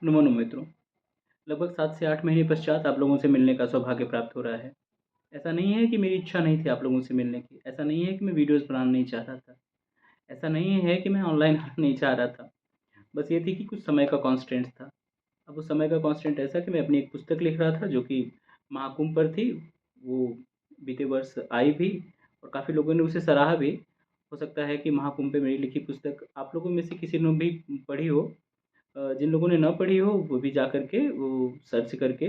नमो नमः मित्रों। लगभग 7 से 8 महीने पश्चात आप लोगों से मिलने का सौभाग्य प्राप्त हो रहा है। ऐसा नहीं है कि मेरी इच्छा नहीं थी आप लोगों से मिलने की, ऐसा नहीं है कि मैं वीडियोज़ बनाना नहीं चाह रहा था, ऐसा नहीं है कि मैं ऑनलाइन आना नहीं चाह रहा था। बस ये थी कि कुछ समय का कॉन्स्टेंट था। अब उस समय का कॉन्स्टेंट ऐसा कि मैं अपनी एक पुस्तक लिख रहा था जो कि महाकुंभ पर थी। वो बीते वर्ष आई भी और काफ़ी लोगों ने उसे सराहा भी। हो सकता है कि महाकुंभ पे मेरी लिखी पुस्तक आप लोगों में से किसी ने भी पढ़ी हो। जिन लोगों ने ना पढ़ी हो वो भी जा कर के वो सर्च करके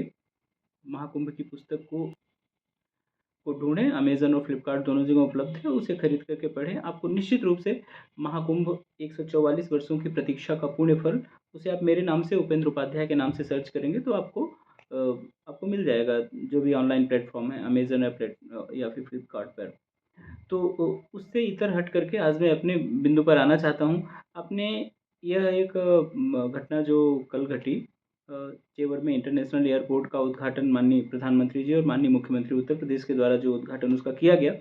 महाकुंभ की पुस्तक को ढूँढें। अमेज़न और फ्लिपकार्ट दोनों जगह उपलब्ध है, उसे खरीद कर के पढ़ें। आपको निश्चित रूप से महाकुंभ 144 वर्षों की प्रतीक्षा का पुण्य फल, उसे आप मेरे नाम से उपेंद्र उपाध्याय के नाम से सर्च करेंगे तो अ, आपको मिल जाएगा, जो भी ऑनलाइन प्लेटफ़ॉर्म है अमेज़न या फिर फ्लिपकार्ट पर। तो उससे इतर हट करके आज मैं अपने बिंदु पर आना चाहता हूँ। आपने यह एक घटना जो कल घटी, अ, जेवर में इंटरनेशनल एयरपोर्ट का उद्घाटन माननीय प्रधानमंत्री जी और माननीय मुख्यमंत्री उत्तर प्रदेश के द्वारा जो उद्घाटन उसका किया गया,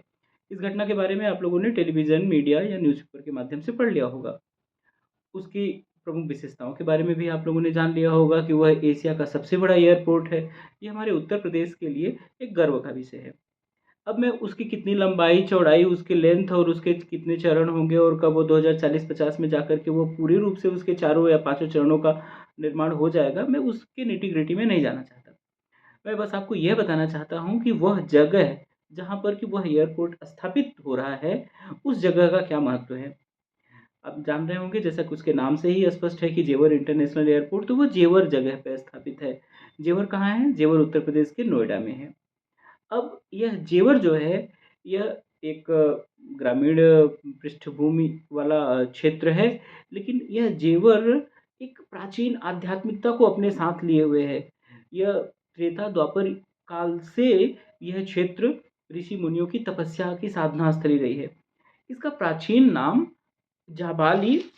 इस घटना के बारे में आप लोगों ने टेलीविज़न, मीडिया या न्यूज़पेपर के माध्यम से पढ़ लिया होगा। उसकी प्रमुख विशेषताओं के बारे में भी आप लोगों ने जान लिया होगा कि वह एशिया का सबसे बड़ा एयरपोर्ट है। ये हमारे उत्तर प्रदेश के लिए एक गर्व का विषय है। अब मैं उसकी कितनी लंबाई, चौड़ाई, उसकी लेंथ और उसके कितने चरण होंगे और कब वो 2040-50 में जाकर के वो पूरी रूप से उसके चारों या पाँचों चरणों का निर्माण हो जाएगा, मैं उसके निटी-ग्रिटी में नहीं जाना चाहता। मैं बस आपको यह बताना चाहता हूँ कि वह जगह, जहाँ पर कि वह एयरपोर्ट स्थापित हो रहा है, उस जगह का क्या महत्व है। आप जान रहे होंगे, जैसा कि उसके नाम से ही स्पष्ट है कि जेवर इंटरनेशनल एयरपोर्ट, तो वो जेवर जगह पे स्थापित है। जेवर कहाँ है? जेवर उत्तर प्रदेश के नोएडा में है। अब यह जेवर जो है, यह एक ग्रामीण पृष्ठभूमि वाला क्षेत्र है, लेकिन यह जेवर एक प्राचीन आध्यात्मिकता को अपने साथ लिए हुए है। यह त्रेता द्वापर काल से यह क्षेत्र ऋषि मुनियों की तपस्या की साधना स्थली रही है। इसका प्राचीन नाम जाबालीपुर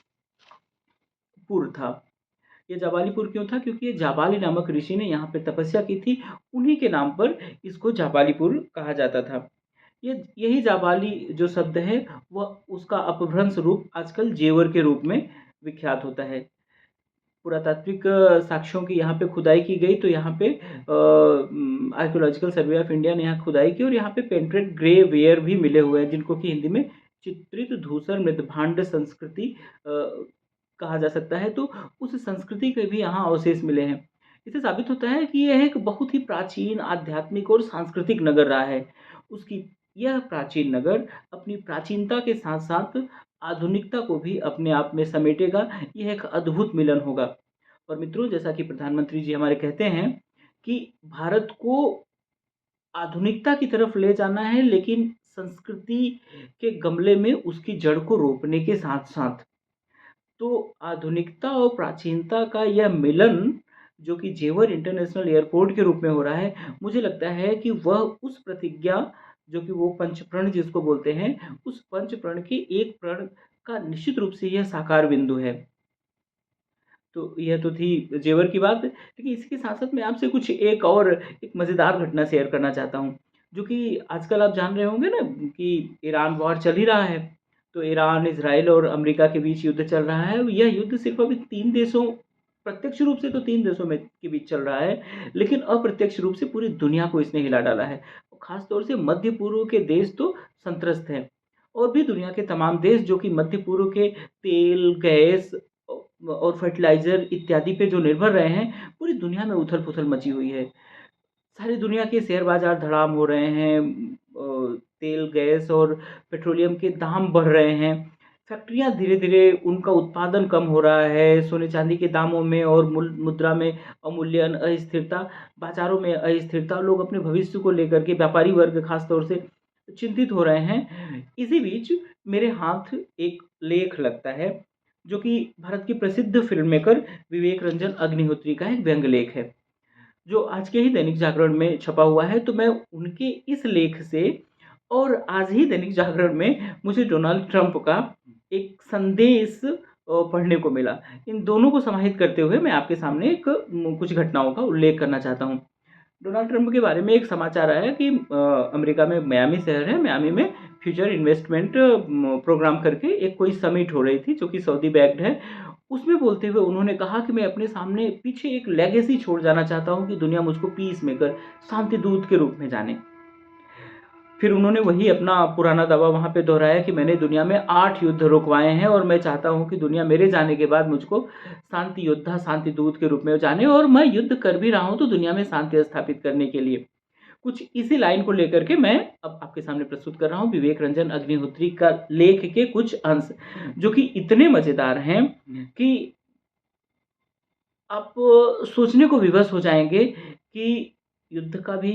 था। ये जाबालीपुर क्यों था? क्योंकि ये जाबाली नामक ऋषि ने यहाँ पे तपस्या की थी, उन्हीं के नाम पर इसको जाबालीपुर कहा जाता था। ये यही जाबाली जो शब्द है, वह उसका अपभ्रंश रूप आजकल जेवर के रूप में विख्यात होता है। पुरातात्विक साक्ष्यों की यहाँ पे खुदाई की गई तो यहाँ पे आर्कियोलॉजिकल सर्वे ऑफ इंडिया ने यहाँ खुदाई की और यहाँ पे पेंटेड ग्रे वेयर भी मिले हुए हैं, जिनको कि हिंदी में चित्रित धूसर मृदभांड संस्कृति कहा जा सकता है। तो उस संस्कृति के भी यहाँ अवशेष मिले हैं। इससे साबित होता है कि यह एक बहुत ही प्राचीन आध्यात्मिक और सांस्कृतिक नगर रहा है। उसकी यह प्राचीन नगर अपनी प्राचीनता के साथ-साथ आधुनिकता को भी अपने आप में समेटेगा। यह एक अद्भुत मिलन होगा। और मित्रों, जैसा कि प्रधानमंत्री जी हमारे कहते हैं कि भारत को आधुनिकता की तरफ ले जाना है, लेकिन संस्कृति के गमले में उसकी जड़ को रोपने के साथ-साथ। तो आधुनिकता और प्राचीनता का यह मिलन, जो कि जेवर इंटरनेशनल एयरपोर्ट के रूप में हो रहा है, मुझे लगता है कि वह उस प्रतिज्ञा, जो कि वो पंचप्रण जिसको बोलते हैं, उस पंचप्रण के एक प्रण का निश्चित रूप से यह साकार बिंदु है। तो यह तो थी जेवर की बात, लेकिन इसके साथ-साथ मैं आपसे कुछ एक मज़ेदार घटना शेयर करना चाहता हूँ, जो कि आजकल आप जान रहे होंगे ना कि ईरान वॉर चल ही रहा है। तो ईरान, इज़राइल और अमेरिका के बीच युद्ध चल रहा है। यह युद्ध सिर्फ़ अभी 3 देशों, प्रत्यक्ष रूप से तो 3 देशों में के बीच चल रहा है, लेकिन अप्रत्यक्ष रूप से पूरी दुनिया को इसने हिला डाला है। और ख़ास तौर से मध्य पूर्व के देश तो संत्रस्त हैं, और भी दुनिया के तमाम देश जो कि मध्य पूर्व के तेल, गैस और फर्टिलाइज़र इत्यादि पे जो निर्भर रहे हैं, पूरी दुनिया में उथल-पुथल मची हुई है। सारी दुनिया के शेयर बाज़ार धड़ाम हो रहे हैं, तेल, गैस और पेट्रोलियम के दाम बढ़ रहे हैं। फैक्ट्रियाँ धीरे-धीरे उनका उत्पादन कम हो रहा है, सोने-चांदी के दामों में और मुद्रा में अवमूल्यन, अस्थिरता, बाज़ारों में अस्थिरता, लोग अपने भविष्य को लेकर के, व्यापारी वर्ग ख़ास तौर से चिंतित हो रहे हैं। इसी बीच मेरे हाथ एक लेख लगता है, जो कि भारत के प्रसिद्ध फ़िल्म मेकर विवेक रंजन अग्निहोत्री का एक व्यंग्य लेख है, जो आज के ही दैनिक जागरण में छपा हुआ है। तो मैं उनके इस लेख से, और आज ही दैनिक जागरण में मुझे डोनाल्ड ट्रंप का एक संदेश पढ़ने को मिला। इन दोनों को समाहित करते हुए मैं आपके सामने कुछ घटनाओं का उल्लेख करना चाहता हूँ। डोनाल्ड ट्रंप के बारे में एक समाचार आया कि अमेरिका में मियामी शहर है, मियामी में फ्यूचर इन्वेस्टमेंट प्रोग्राम करके एक कोई समिट हो रही थी जो कि सऊदी बैक्ड है। उसमें बोलते हुए उन्होंने कहा कि मैं अपने सामने पीछे एक लेगेसी छोड़ जाना चाहता हूँ कि दुनिया मुझको पीस मेकर, शांति दूत के रूप में जाने। फिर उन्होंने वही अपना पुराना दावा वहाँ पे दोहराया कि मैंने दुनिया में 8 युद्ध रुकवाए हैं और मैं चाहता हूँ कि दुनिया मेरे जाने के बाद मुझको शांति योद्धा, शांति दूत के रूप में जाने, और मैं युद्ध कर भी रहा हूँ तो दुनिया में शांति स्थापित करने के लिए। कुछ इसी लाइन को लेकर के मैं अब आपके सामने प्रस्तुत कर रहा हूँ विवेक रंजन अग्निहोत्री का लेख के कुछ अंश, जो कि इतने मज़ेदार हैं कि आप सोचने को विवश हो जाएँगे कि युद्ध का भी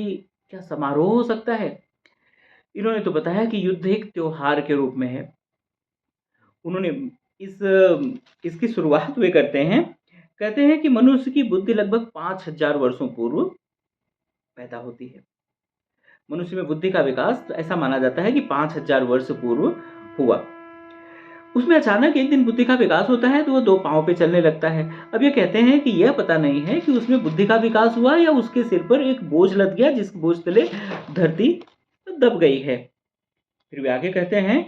क्या समारोह हो सकता है? इन्होंने तो बताया कि युद्ध एक त्योहार के रूप में है। उन्होंने इस इसकी शुरुआत वे करते हैं, कहते हैं कि मनुष्य की बुद्धि लगभग 5000 वर्षों पूर्व पैदा होती है। मनुष्य में बुद्धि का विकास तो ऐसा माना जाता है कि 5000 वर्ष पूर्व हुआ। उसमें अचानक एक दिन बुद्धि का विकास होता है तो वो 2 पाँव पे चलने लगता है। अब ये कहते हैं कि यह पता नहीं है कि उसमें बुद्धि का विकास हुआ या उसके सिर पर एक बोझ लद गया जिस बोझ तले धरती दब गई है। फिर वे आगे कहते हैं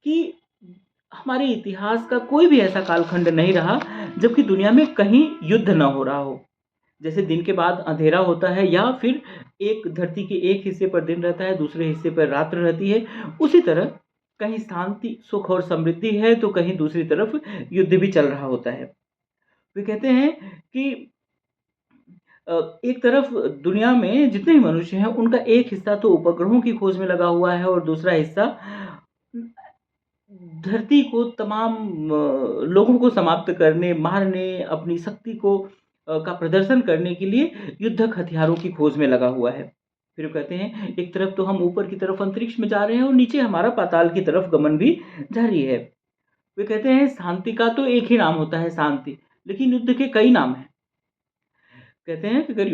कि हमारे इतिहास का कोई भी ऐसा कालखंड नहीं रहा जबकि दुनिया में कहीं युद्ध न हो रहा हो। जैसे दिन के बाद अंधेरा होता है या फिर एक धरती के एक हिस्से पर दिन रहता है, दूसरे हिस्से पर रात्र रहती है, उसी तरह कहीं शांति, सुख और समृद्धि है तो कहीं दूसरी तरफ युद्ध भी चल रहा होता है। वे कहते हैं कि एक तरफ दुनिया में जितने भी मनुष्य हैं उनका एक हिस्सा तो उपग्रहों की खोज में लगा हुआ है और दूसरा हिस्सा धरती को तमाम लोगों को समाप्त करने, मारने, अपनी शक्ति को का प्रदर्शन करने के लिए युद्धक हथियारों की खोज में लगा हुआ है। फिर वो कहते हैं एक तरफ तो हम ऊपर की तरफ अंतरिक्ष में जा रहे हैं और नीचे हमारा पाताल की तरफ गमन भी जारी है। वे कहते हैं शांति का तो एक ही नाम होता है शांति, लेकिन युद्ध के कई नाम हैं। कहते हैं कि अगर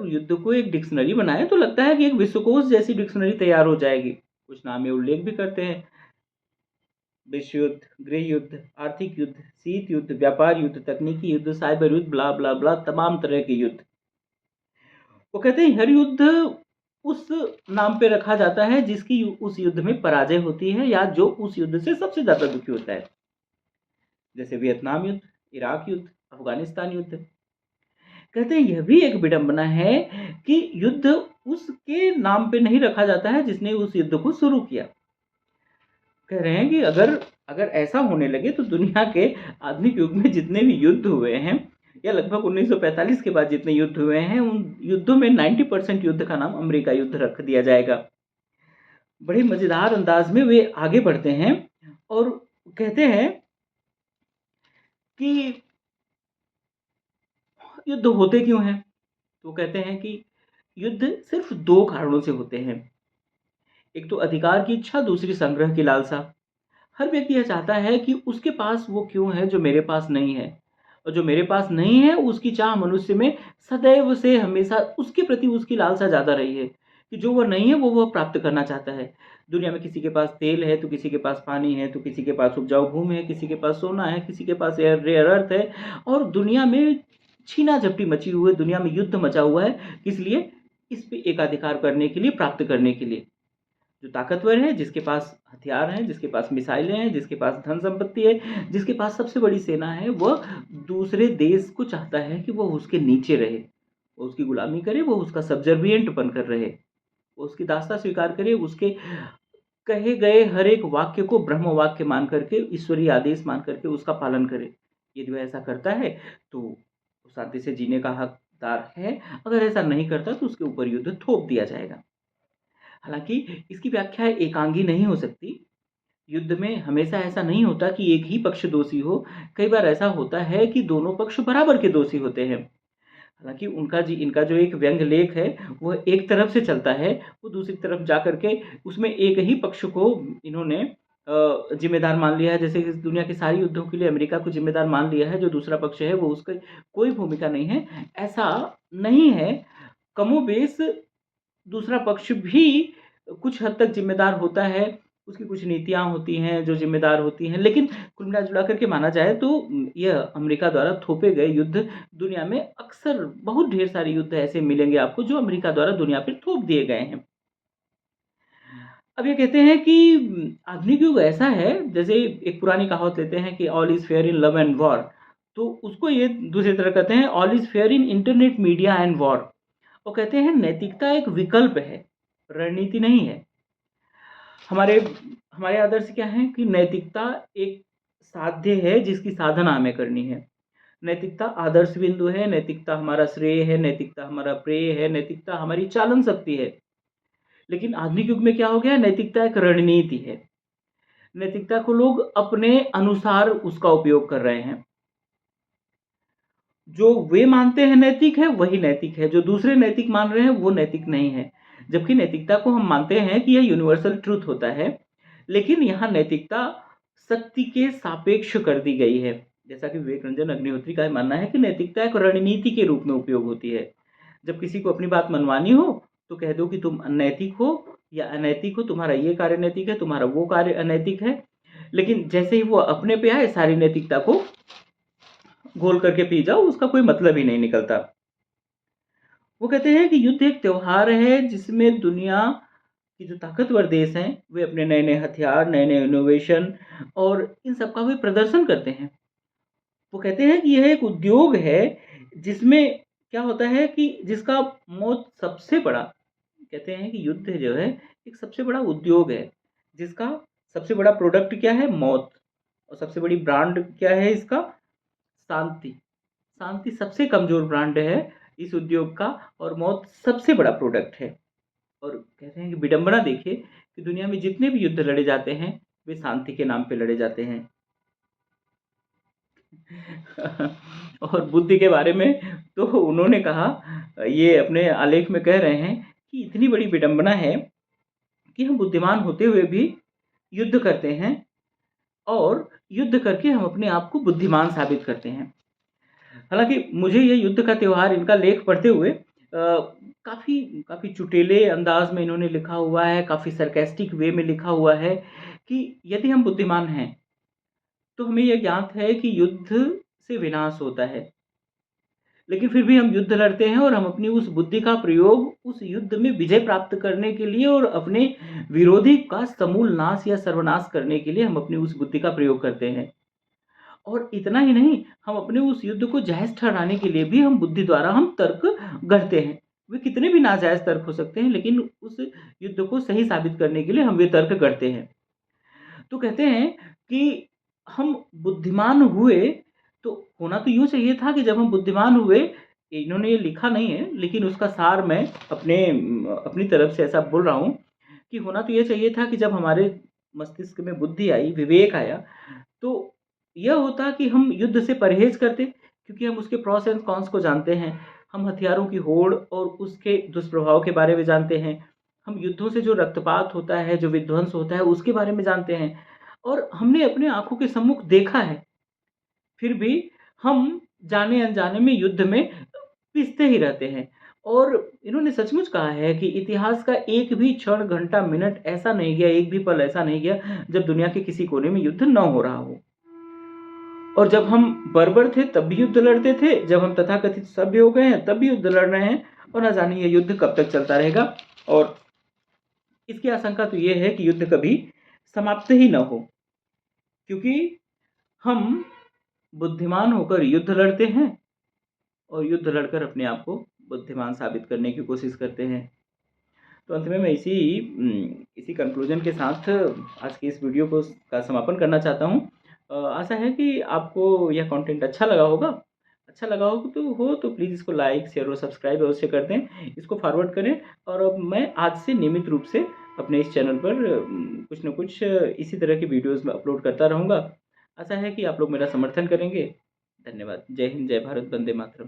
युद्ध को एक डिक्शनरी बनाएँ तो लगता है कि एक विश्वकोश जैसी डिक्शनरी तैयार हो जाएगी। कुछ नाम ये उल्लेख भी करते हैं, विश्व युद्ध, गृह युद्ध, आर्थिक युद्ध, शीत युद्ध, व्यापार युद्ध, तकनीकी युद्ध, साइबर युद्ध, ब्ला ब्ला ब्ला, तमाम तरह के युद्ध। वो कहते हैं हर युद्ध उस नाम पे रखा जाता है जिसकी उस युद्ध में पराजय होती है या जो उस युद्ध से सबसे ज़्यादा दुखी होता है। जैसे वियतनाम युद्ध, इराक युद्ध, अफ़गानिस्तान युद्ध। कहते हैं यह भी एक विडंबना है कि युद्ध उसके नाम पे नहीं रखा जाता है जिसने उस युद्ध को शुरू किया। कह रहे हैं कि अगर अगर ऐसा होने लगे तो दुनिया के आधुनिक युग में जितने भी युद्ध हुए हैं या लगभग 1945 के बाद जितने युद्ध हुए हैं उन युद्धों में 90% युद्ध का नाम अमेरिका युद्ध रख दिया जाएगा। बड़े मज़ेदार अंदाज में वे आगे बढ़ते हैं और कहते हैं कि युद्ध होते क्यों हैं? तो कहते हैं कि युद्ध सिर्फ़ 2 कारणों से होते हैं। एक तो अधिकार की इच्छा, दूसरी संग्रह की लालसा। हर व्यक्ति यह चाहता है कि उसके पास वो क्यों है जो मेरे पास नहीं है, और जो मेरे पास नहीं है उसकी चाह मनुष्य में सदैव से हमेशा उसके प्रति उसकी लालसा ज़्यादा रही है कि जो वह नहीं है वो वह प्राप्त करना चाहता है। दुनिया में किसी के पास तेल है तो किसी के पास पानी है, तो किसी के पास उपजाऊ भूमि है, किसी के पास सोना है, किसी के पास रेयर अर्थ है, और दुनिया में छीना-झपटी मची हुई है, दुनिया में युद्ध मचा हुआ है। किस लिए? इस पे एकाधिकार करने के लिए, प्राप्त करने के लिए। जो ताकतवर है, जिसके पास हथियार हैं, जिसके पास मिसाइलें हैं, जिसके पास धन संपत्ति है, जिसके पास सबसे बड़ी सेना है, वह दूसरे देश को चाहता है कि वह उसके नीचे रहे, वो उसकी गुलामी करे, वो उसका सब्जर्विएंट बनकर रहे, वो उसकी दास्ता स्वीकार करे, उसके कहे गए हर एक वाक्य को ब्रह्म वाक्य मान करके, ईश्वरीय आदेश मान करके उसका पालन करे। यदि वह ऐसा करता है, तो वो शांति से जीने का हकदार है, अगर ऐसा नहीं करता तो उसके ऊपर युद्ध थोप दिया जाएगा। हालाँकि इसकी व्याख्या एकांगी नहीं हो सकती। युद्ध में हमेशा ऐसा नहीं होता कि एक ही पक्ष दोषी हो, कई बार ऐसा होता है कि दोनों पक्ष बराबर के दोषी होते हैं। हालाँकि इनका जो एक व्यंग्य लेख है, वह एक तरफ से चलता है, वो दूसरी तरफ जाकर के उसमें एक ही पक्ष को इन्होंने ज़िम्मेदार मान लिया है। जैसे इस दुनिया के सारे युद्धों के लिए अमेरिका को ज़िम्मेदार मान लिया है, जो दूसरा पक्ष है वो उसकी कोई भूमिका नहीं है, ऐसा नहीं है। कमोबेश दूसरा पक्ष भी कुछ हद तक ज़िम्मेदार होता है, उसकी कुछ नीतियाँ होती हैं जो ज़िम्मेदार होती हैं, लेकिन कुल मिला-जुला कर के माना जाए तो यह अमेरिका द्वारा थोपे गए युद्ध दुनिया में अक्सर बहुत ढेर सारे युद्ध ऐसे मिलेंगे आपको जो अमेरिका द्वारा दुनिया पे थोप दिए गए हैं। अब ये कहते हैं कि आधुनिक युग ऐसा है, जैसे एक पुरानी कहावत लेते हैं कि all is fair in love and war, तो उसको ये दूसरी तरह कहते हैं all is fair in internet, media and war. वो कहते हैं नैतिकता एक विकल्प है, रणनीति नहीं है। हमारे हमारे आदर्श क्या हैं कि नैतिकता एक साध्य है जिसकी साधना हमें करनी है। नैतिकता आदर्श बिंदु है, नैतिकता हमारा श्रेय है, नैतिकता हमारा प्रेय है, नैतिकता हमारी चालन शक्ति है। लेकिन आधुनिक युग में क्या हो गया, नैतिकता एक रणनीति है। नैतिकता को लोग अपने अनुसार उसका उपयोग कर रहे हैं। जो वे मानते हैं नैतिक है, वही नैतिक है, जो दूसरे नैतिक मान रहे हैं, वो नैतिक नहीं है। जबकि नैतिकता को हम मानते हैं कि यह यूनिवर्सल ट्रुथ होता है, लेकिन यहाँ नैतिकता शक्ति के सापेक्ष कर दी गई है। जैसा कि विवेक रंजन अग्निहोत्री का मानना है कि नैतिकता एक रणनीति के रूप में उपयोग होती है। जब किसी को अपनी बात मनवानी हो, तो कह दो कि तुम अनैतिक हो या अनैतिक हो, तुम्हारा ये कार्य नैतिक है, तुम्हारा वो कार्य अनैतिक है। लेकिन जैसे ही वो अपने पे आए, सारी नैतिकता को घोल करके पी जाओ, उसका कोई मतलब ही नहीं निकलता। वो कहते हैं कि युद्ध एक त्योहार है जिसमें दुनिया की जो ताकतवर देश हैं, वे अपने नए-नए हथियार, नए-नए इनोवेशन और इन सब का वे प्रदर्शन करते हैं। वो कहते हैं कि यह एक उद्योग है जिसमें क्या होता है कि जिसका मौत सबसे बड़ा, कहते हैं कि युद्ध जो है एक सबसे बड़ा उद्योग है, जिसका सबसे बड़ा प्रोडक्ट क्या है? मौत। और सबसे बड़ी ब्रांड क्या है इसका? शांति। शांति सबसे कमज़ोर ब्रांड है इस उद्योग का, और मौत सबसे बड़ा प्रोडक्ट है। और कहते हैं कि विडंबना देखिए कि दुनिया में जितने भी युद्ध लड़े जाते हैं, वे शांति के नाम पे लड़े जाते हैं। और बुद्धि के बारे में तो उन्होंने कहा, ये अपने आलेख में कह रहे हैं कि इतनी बड़ी विडंबना है कि हम बुद्धिमान होते हुए भी युद्ध करते हैं, और युद्ध करके हम अपने आप को बुद्धिमान साबित करते हैं। हालाँकि मुझे ये युद्ध का त्योहार, इनका लेख पढ़ते हुए काफ़ी काफ़ी चुटीले अंदाज़ में इन्होंने लिखा हुआ है, काफ़ी सार्कास्टिक वे में लिखा हुआ है कि यदि हम बुद्धिमान हैं, तो हमें ये ज्ञात है कि युद्ध से विनाश होता है। लेकिन फिर भी हम युद्ध लड़ते हैं, और हम अपनी उस बुद्धि का प्रयोग उस युद्ध में विजय प्राप्त करने के लिए और अपने विरोधी का समूल नाश या सर्वनाश करने के लिए हम अपनी उस बुद्धि का प्रयोग करते हैं। और इतना ही नहीं, हम अपने उस युद्ध को जायज़ ठहराने के लिए भी हम बुद्धि द्वारा हम तर्क गढ़ते हैं। वे कितने भी नाजायज़ तर्क हो सकते हैं, लेकिन उस युद्ध को सही साबित करने के लिए हम वे तर्क गढ़ते हैं। तो कहते हैं कि हम बुद्धिमान हुए, तो होना तो यूँ चाहिए था कि जब हम बुद्धिमान हुए, इन्होंने ये लिखा नहीं है, लेकिन उसका सार मैं अपनी तरफ से ऐसा बोल रहा हूँ कि होना तो ये चाहिए था कि जब हमारे मस्तिष्क में बुद्धि आई, विवेक आया, तो यह होता कि हम युद्ध से परहेज़ करते, क्योंकि हम उसके प्रॉस एंड कॉन्स को जानते हैं। हम हथियारों की होड़ और उसके दुष्प्रभाव के बारे में जानते हैं। हम युद्धों से जो रक्तपात होता है, जो विध्वंस होता है, उसके बारे में जानते हैं, और हमने अपने आँखों के सम्मुख देखा है। फिर भी हम जाने-अनजाने में युद्ध में पिसते ही रहते हैं। और इन्होंने सचमुच कहा है कि इतिहास का एक भी क्षण, घंटा, मिनट ऐसा नहीं गया, एक भी पल ऐसा नहीं गया, जब दुनिया के किसी कोने में युद्ध ना हो रहा हो। और जब हम बर्बर थे तब भी युद्ध लड़ते थे, जब हम तथाकथित सभ्य हो गए हैं तब भी युद्ध लड़ रहे हैं, और ना जाने ये युद्ध कब तक चलता रहेगा। और इसकी आशंका तो ये है कि युद्ध कभी समाप्त ही ना हो, क्योंकि हम बुद्धिमान होकर युद्ध लड़ते हैं, और युद्ध लड़कर अपने आप को बुद्धिमान साबित करने की कोशिश करते हैं। तो अंत में मैं इसी कंक्लूजन के साथ आज की इस वीडियो को का समापन करना चाहता हूँ। आशा है कि आपको यह कंटेंट अच्छा लगा होगा। अच्छा लगा हो तो प्लीज़ इसको लाइक, शेयर और सब्सक्राइब अवश्य कर दें। इसको फॉरवर्ड करें, और अब मैं आज से नियमित रूप से अपने इस चैनल पर कुछ न कुछ इसी तरह की वीडियोज़ मैं अपलोड करता रहूँगा। आशा है कि आप लोग मेरा समर्थन करेंगे। धन्यवाद। जय हिंद, जय भारत, वंदे मातरम।